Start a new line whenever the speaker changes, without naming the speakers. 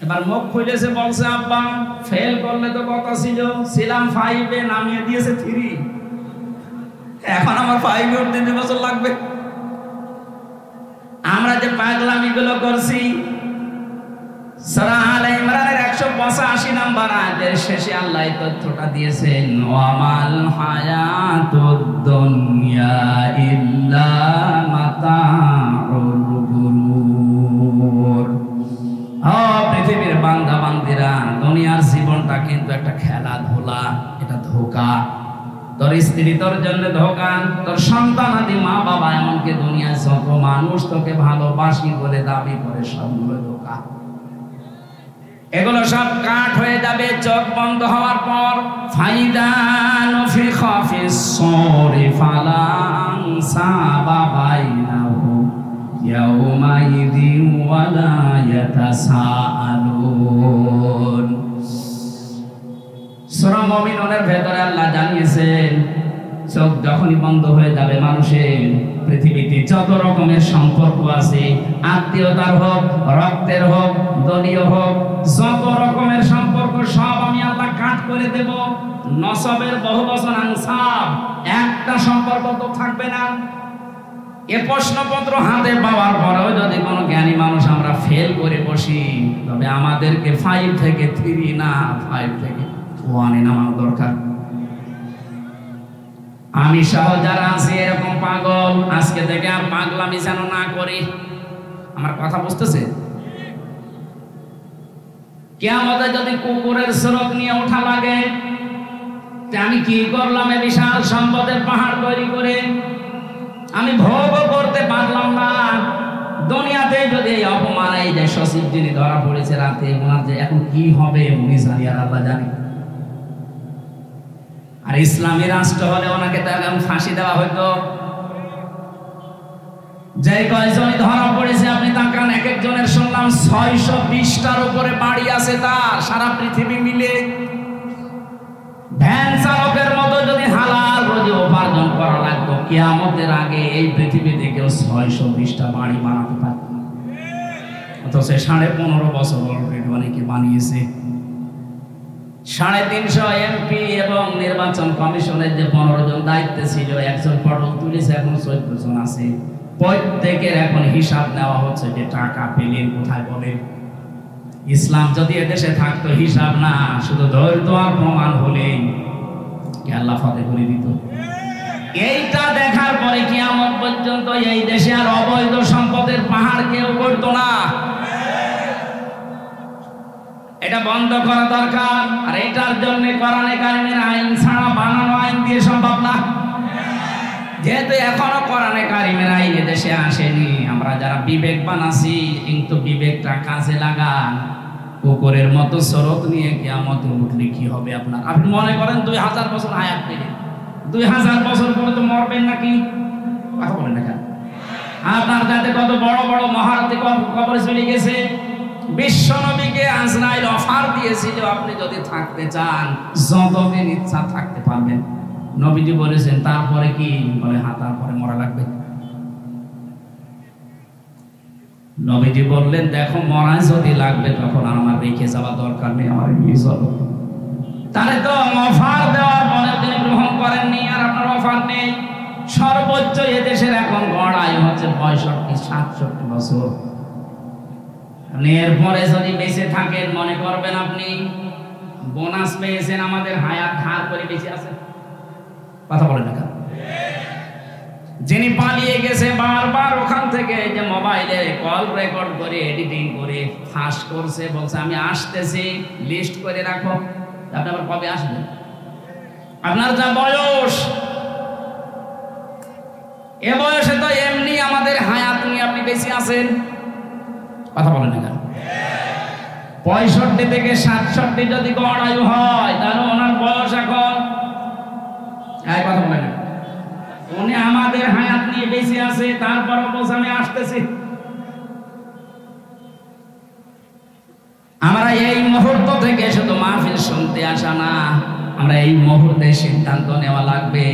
এবার মুখ খুলেছে, বলছে আব্বা ফেল করলে তো কথা ছিলাম 5-এ, নামিয়ে দিয়েছে 3। এখন আমার 5-এ উঠতে 2 বছর লাগবে। আমরা যে পাগলামি গুলো করছি, সূরা আলে ইমরানের 185 নম্বর আয়াতের শেষে আল্লাহ এই তথ্যটা দিয়েছেন, ওয়ামাল হায়াতুদ দুনিয়া ইল্লা মাতাউল গুরুর। পৃথিবীর বান্দা বান্দিরা, দুনিয়ার জীবনটা কিন্তু একটা খেলাধুলা, এটা ধোঁকা। তোর স্ত্রী তোর জন্য ধোঁকা, তোর সন্তানাদি মা বাবা, এমনকি দুনিয়ায় যত মানুষ তোকে ভালোবাসি বলে দাবি করে, সবগুলো ধোঁকা। এগুলো সব কাঠ হয়ে যাবে চোখ বন্ধ হওয়ার পর। ফাইদা নুফিখা ফিস সূরি ফালা আনসাবা বাইনাহু ইয়াউমাইযিন ওয়ালা ইয়াতাসাআলুন। সূরা মুমিনুনের ভেতরে আল্লাহ জানিয়েছেন, চোখ যখনই বন্ধ হয়ে যাবে মানুষের, পৃথিবীতে যত রকমের সম্পর্ক আছে, আত্মীয়তার হোক, রক্তের হোক, দলীয় হোক, যত রকমের সম্পর্ক সব আমি আল্লাহ কাট করে দেব। নসবের বহুবচন আনসাব, একটা সম্পর্ক তো থাকবে না। এ প্রশ্নপত্র হাতে পাওয়ার পরেও যদি কোনো জ্ঞানী মানুষ আমরা ফেল করে বসি, তবে আমাদেরকে 5 থেকে 3 না 5 থেকে 1-এ নামানো দরকার। আমি সহ যারা আছি এরকম পাগল, আজকে থেকে আর পাগলামি যেন না করি। আমার কথা বুঝতেছে? কিয়ামতে যদি কুকুরের স্রোত নিয়ে ওঠা লাগে, আমি কি করলাম এই বিশাল সম্পদের পাহাড় তৈরি করে, আমি ভোগও করতে পারলাম না। দুনিয়াতে যদি এই অপমান, এই যে সচিব যিনি ধরা পড়েছে রাতে, ওনার যে এখন কি হবে উনি জানি, আর আল্লাহ জানি। আর ইসলামী রাষ্ট্র হলে ওনাকে তো এখন ফাঁসি দেওয়া হইতো। যে কয়জনই ধরা পড়েছে আপনি তাকান, এক একজনের শুনলাম 620টার উপরে বাড়ি আছে তার, সারা পৃথিবী মিলে। ভ্যান চালকের মতো যদি হালাল রোজে উপার্জন করা লাগতো, কিয়ামতের আগে এই পৃথিবীতে কেউ 620টা বাড়ি বানাতে পারত না। অথচ 15.5 বছর অলরেডি অনেকে বানিয়েছে। 350 এমপি এবং নির্বাচন কমিশনের যে 15 জন দায়িত্বে ছিল, একজন পটল তুলেছে, এখন 14 জন আছে। প্রত্যেকের এখন হিসাব নেওয়া হচ্ছে যে টাকা পেলেন কোথায় বলেন। ইসলাম যদি এদেশে থাকতো, হিসাব না, শুধু ধৈর্য আর প্রমাণ হলেই আল্লাহ ফাতে করে দিত। এইটা দেখার পরে কিয়ামত পর্যন্ত এই দেশে আর অবৈধ সম্পদের পাহাড় কেউ করতো না। এটা বন্ধ করা দরকার। আর এটার জন্য কোরআনে কারিমের আইন ছাড়া বানানো আইন দিয়ে সম্ভব না। যেহেতু এখনো কোরআনে কারিমের আইন দেশে আসেনি, আমরা যারা বিবেকবান আছি, কিন্তু বিবেকটা কাজে লাগান। কুকুরের মতো স্রোত নিয়ে কিয়ামতে উঠলে কি হবে আপনার? আপনি মনে করেন 2000 বছর হায়াত পেলেন, 2000 বছর পরে তো মরবেন নাকি? কথা বলেন না কেন? আপনার যাতে কত বড় বড় মহারথী কবরে চলে গেছে। বিশ্ব নবীকে আজরাইল অফার দিয়েছিল, আপনি যদি থাকতে চান যতদিন ইচ্ছা থাকতে পারবেন। নবীজি বলেছেন তারপরে কি? বলে হ্যাঁ, তারপরে মরা লাগবে। নবীজি বললেন, দেখো মরা যদি লাগবে তখন আমার রেখে যাওয়া দরকার নেই, আমার নিয়ে চলো। তাহলে তো অফার দেওয়ার পরে তিনি গ্রহণ করেননি, আর আপনার অফার নেই। সর্বোচ্চ এদেশের এখন গড় আয়ু হচ্ছে 65-67 বছর। এরপরে যদি বেঁচে থাকেন, মনে করবেন আপনি বোনাস পেয়েছেন, আমাদের হায়াত ধার করে বেঁচে আছেন। কথা বলেন না। যিনি পালিয়ে গেছে বারবার ওখান থেকে, যে মোবাইলে কল রেকর্ড করে এডিটিং করে ফাঁস করছে, বলছে আমি আসতেছি, লিস্ট করে রাখো। আপনি আবার কবে আসবেন? আপনার যা বয়স, এ বয়সে তো এমনি আমাদের হায়াত নিয়ে আপনি বেশি আছেন। কথা বলেন না কেন? 65 থেকে 67 যদি গড় আয়ু হয়, তাহলে ওনার বয়স এখন, কথা বলেন, উনি আমাদের হায়াত নিয়ে বেশি আছে, তারপর বলছে আমি আসতেছি। আমরা এই মুহূর্ত থেকে শুধু মাহফিল শুনতে আসা না, আমরা এই মুহূর্তে সিদ্ধান্ত নেওয়া লাগবে।